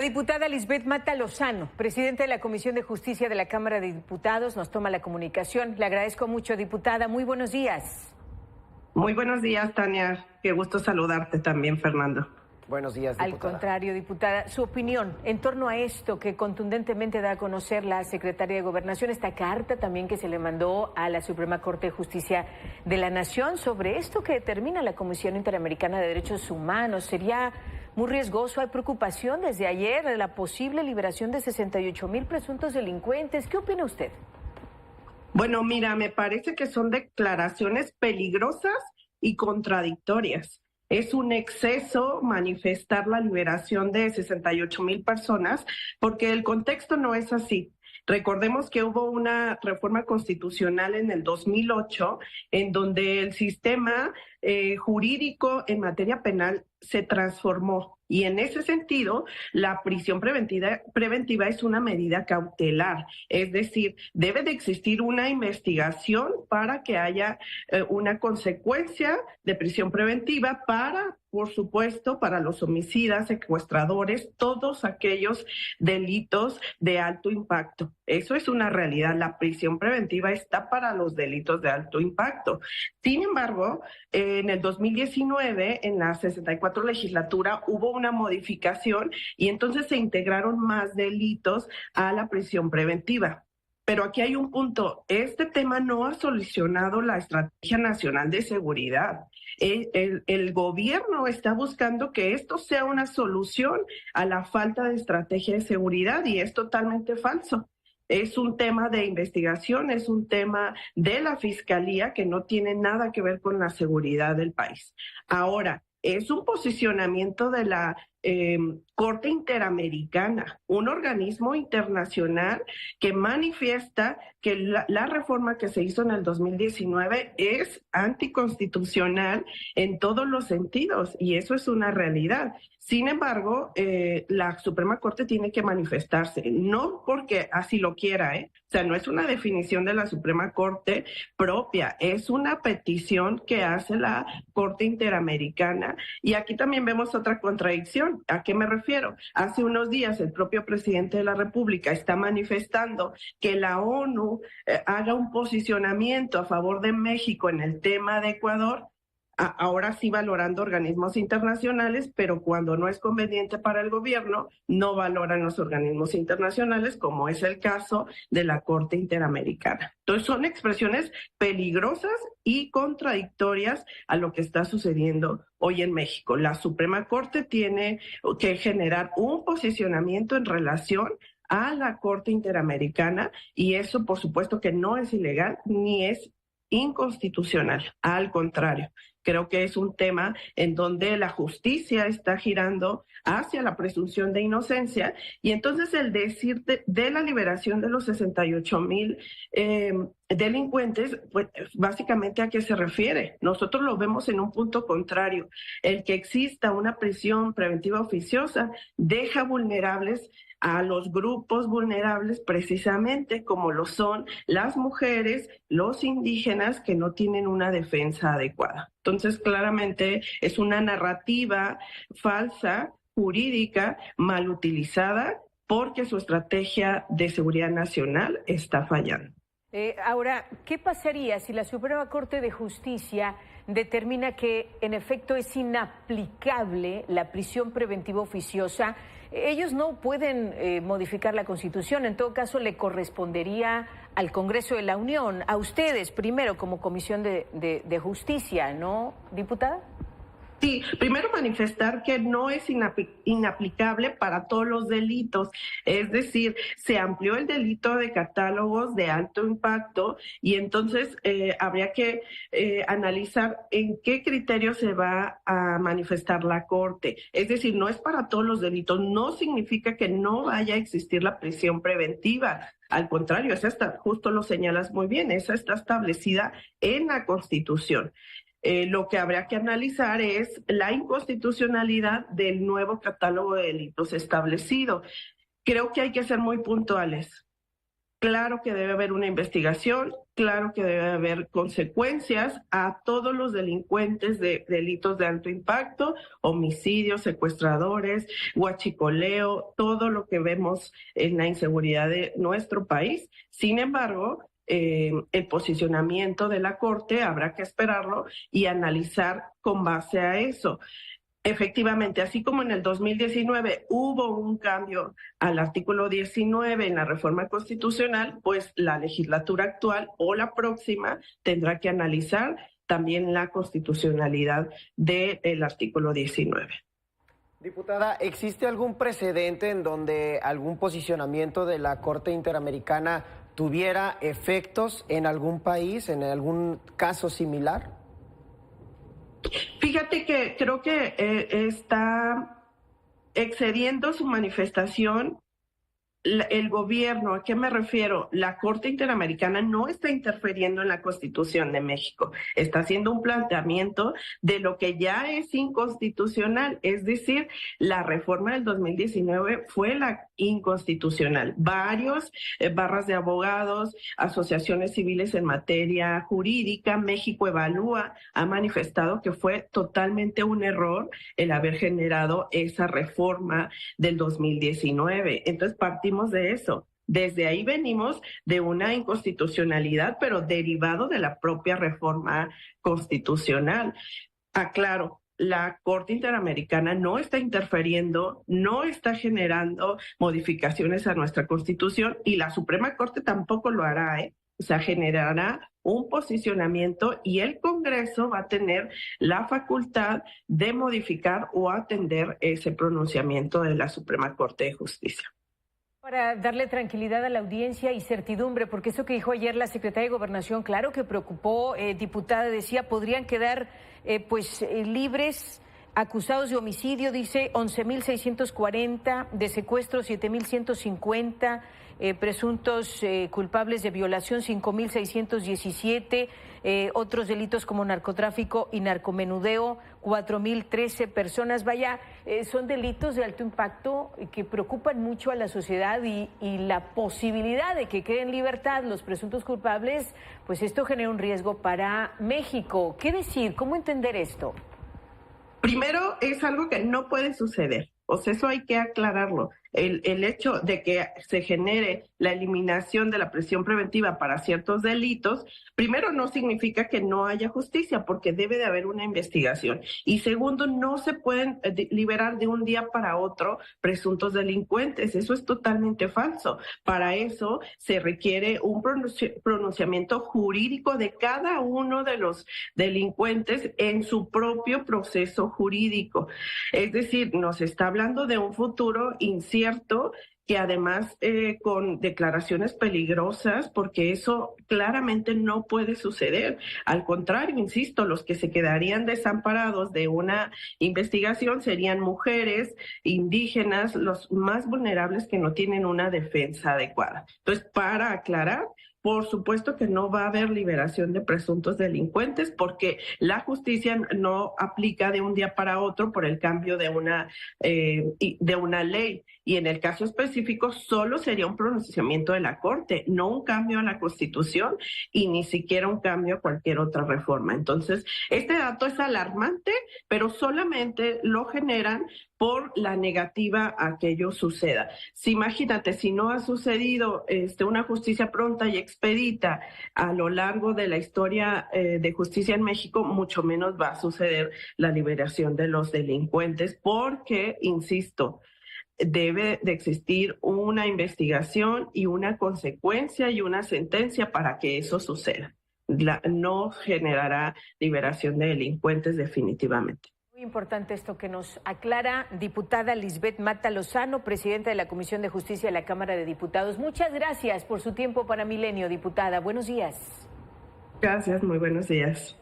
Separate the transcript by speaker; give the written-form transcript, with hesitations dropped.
Speaker 1: Diputada Lisbeth Mata Lozano, presidenta de la Comisión de Justicia de la Cámara de Diputados, nos toma la comunicación. Le agradezco mucho, diputada. Muy buenos días.
Speaker 2: Muy buenos días, Tania. Qué gusto saludarte también, Fernando.
Speaker 3: Buenos días, diputada.
Speaker 1: Al contrario, diputada, su opinión en torno a esto que contundentemente da a conocer la Secretaría de Gobernación, esta carta también que se le mandó a la Suprema Corte de Justicia de la Nación sobre esto que determina la Comisión Interamericana de Derechos Humanos. ¿Sería muy riesgoso? Hay preocupación desde ayer de la posible liberación de 68,000 presuntos delincuentes. ¿Qué opina usted?
Speaker 2: Bueno, mira, me parece que son declaraciones peligrosas y contradictorias. Es un exceso manifestar la liberación de 68,000 personas porque el contexto no es así. Recordemos que hubo una reforma constitucional en el 2008 en donde el sistema jurídico en materia penal se transformó. Y en ese sentido, la prisión preventiva es una medida cautelar, es decir, debe de existir una investigación para que haya una consecuencia de prisión preventiva para, por supuesto, para los homicidas, secuestradores, todos aquellos delitos de alto impacto. Eso es una realidad, la prisión preventiva está para los delitos de alto impacto. Sin embargo, en el 2019, en la 64 legislatura, hubo una modificación y entonces se integraron más delitos a la prisión preventiva. Pero aquí hay un punto, este tema no ha solucionado la Estrategia Nacional de Seguridad. El gobierno está buscando que esto sea una solución a la falta de estrategia de seguridad y es totalmente falso. Es un tema de investigación, es un tema de la Fiscalía que no tiene nada que ver con la seguridad del país. Ahora, es un posicionamiento de la Corte Interamericana, un organismo internacional que manifiesta que la reforma que se hizo en el 2019 es anticonstitucional en todos los sentidos y eso es una realidad. Sin embargo, la Suprema Corte tiene que manifestarse, no porque así lo quiera, O sea, no es una definición de la Suprema Corte propia, es una petición que hace la Corte Interamericana. Y aquí también vemos otra contradicción. ¿A qué me refiero? Hace unos días el propio presidente de la República está manifestando que la ONU haga un posicionamiento a favor de México en el tema de Ecuador. Ahora sí valorando organismos internacionales, pero cuando no es conveniente para el gobierno, no valoran los organismos internacionales, como es el caso de la Corte Interamericana. Entonces son expresiones peligrosas y contradictorias a lo que está sucediendo hoy en México. La Suprema Corte tiene que generar un posicionamiento en relación a la Corte Interamericana y eso por supuesto que no es ilegal ni es inconstitucional, al contrario. Creo que es un tema en donde la justicia está girando hacia la presunción de inocencia y entonces el decir de la liberación de los 68,000 delincuentes, pues básicamente ¿a qué se refiere? Nosotros lo vemos en un punto contrario. El que exista una prisión preventiva oficiosa deja vulnerables a los grupos vulnerables precisamente como lo son las mujeres, los indígenas que no tienen una defensa adecuada. Entonces, claramente es una narrativa falsa, jurídica, mal utilizada, porque su estrategia de seguridad nacional está fallando.
Speaker 1: Ahora, ¿qué pasaría si la Suprema Corte de Justicia determina que en efecto es inaplicable la prisión preventiva oficiosa? Ellos no pueden modificar la Constitución, en todo caso le correspondería al Congreso de la Unión, a ustedes primero como Comisión de Justicia, ¿no, diputada?
Speaker 2: Sí, primero manifestar que no es inaplicable para todos los delitos, es decir, se amplió el delito de catálogos de alto impacto y entonces habría que analizar en qué criterio se va a manifestar la Corte. Es decir, no es para todos los delitos, no significa que no vaya a existir la prisión preventiva. Al contrario, esa está, justo lo señalas muy bien, esa está establecida en la Constitución. Lo que habría que analizar es la inconstitucionalidad del nuevo catálogo de delitos establecido. Creo que hay que ser muy puntuales. Claro que debe haber una investigación, claro que debe haber consecuencias a todos los delincuentes de delitos de alto impacto, homicidios, secuestradores, huachicoleo, todo lo que vemos en la inseguridad de nuestro país. Sin embargo, el posicionamiento de la Corte habrá que esperarlo y analizar con base a eso. Efectivamente, así como en el 2019 hubo un cambio al artículo 19 en la reforma constitucional, pues la legislatura actual o la próxima tendrá que analizar también la constitucionalidad del artículo 19.
Speaker 3: Diputada, ¿existe algún precedente en donde algún posicionamiento de la Corte Interamericana tuviera efectos en algún país, en algún caso similar?
Speaker 2: Fíjate que creo que está excediendo su manifestación el gobierno. ¿A qué me refiero? La Corte Interamericana no está interfiriendo en la Constitución de México, está haciendo un planteamiento de lo que ya es inconstitucional, es decir, la reforma del 2019 fue la inconstitucional. Varios barras de abogados, asociaciones civiles en materia jurídica, México Evalúa, ha manifestado que fue totalmente un error el haber generado esa reforma del 2019. Entonces, partimos de eso. Desde ahí venimos de una inconstitucionalidad, pero derivado de la propia reforma constitucional. Aclaro, la Corte Interamericana no está interfiriendo, no está generando modificaciones a nuestra Constitución y la Suprema Corte tampoco lo hará, O sea, generará un posicionamiento y el Congreso va a tener la facultad de modificar o atender ese pronunciamiento de la Suprema Corte de Justicia.
Speaker 1: Para darle tranquilidad a la audiencia y certidumbre, porque eso que dijo ayer la secretaria de Gobernación, claro que preocupó, diputada, decía, podrían quedar libres acusados de homicidio, dice 11.640, de secuestro 7.150, presuntos culpables de violación 5.617, otros delitos como narcotráfico y narcomenudeo 4.013 personas. Vaya, son delitos de alto impacto que preocupan mucho a la sociedad y la posibilidad de que queden en libertad los presuntos culpables, pues esto genera un riesgo para México. ¿Qué decir? ¿Cómo entender esto?
Speaker 2: Primero, es algo que no puede suceder. O sea, eso hay que aclararlo. El hecho de que se genere la eliminación de la prisión preventiva para ciertos delitos, primero no significa que no haya justicia, porque debe de haber una investigación. Y segundo, no se pueden liberar de un día para otro presuntos delincuentes. Eso es totalmente falso. Para eso se requiere un pronunciamiento jurídico de cada uno de los delincuentes en su propio proceso jurídico. Es decir, nos está hablando de un futuro incierto, que además con declaraciones peligrosas, porque eso claramente no puede suceder. Al contrario, insisto, los que se quedarían desamparados de una investigación serían mujeres, indígenas, los más vulnerables que no tienen una defensa adecuada. Entonces, para aclarar, por supuesto que no va a haber liberación de presuntos delincuentes porque la justicia no aplica de un día para otro por el cambio de una ley. Y en el caso específico solo sería un pronunciamiento de la Corte, no un cambio a la Constitución y ni siquiera un cambio a cualquier otra reforma. Entonces, este dato es alarmante, pero solamente lo generan por la negativa a que ello suceda. Si imagínate, si no ha sucedido una justicia pronta y expedita a lo largo de la historia de justicia en México, mucho menos va a suceder la liberación de los delincuentes, porque, insisto, debe de existir una investigación y una consecuencia y una sentencia para que eso suceda. No generará liberación de delincuentes definitivamente.
Speaker 1: Muy importante esto que nos aclara diputada Lisbeth Mata Lozano, presidenta de la Comisión de Justicia de la Cámara de Diputados. Muchas gracias por su tiempo para Milenio, diputada. Buenos días.
Speaker 2: Gracias, muy buenos días.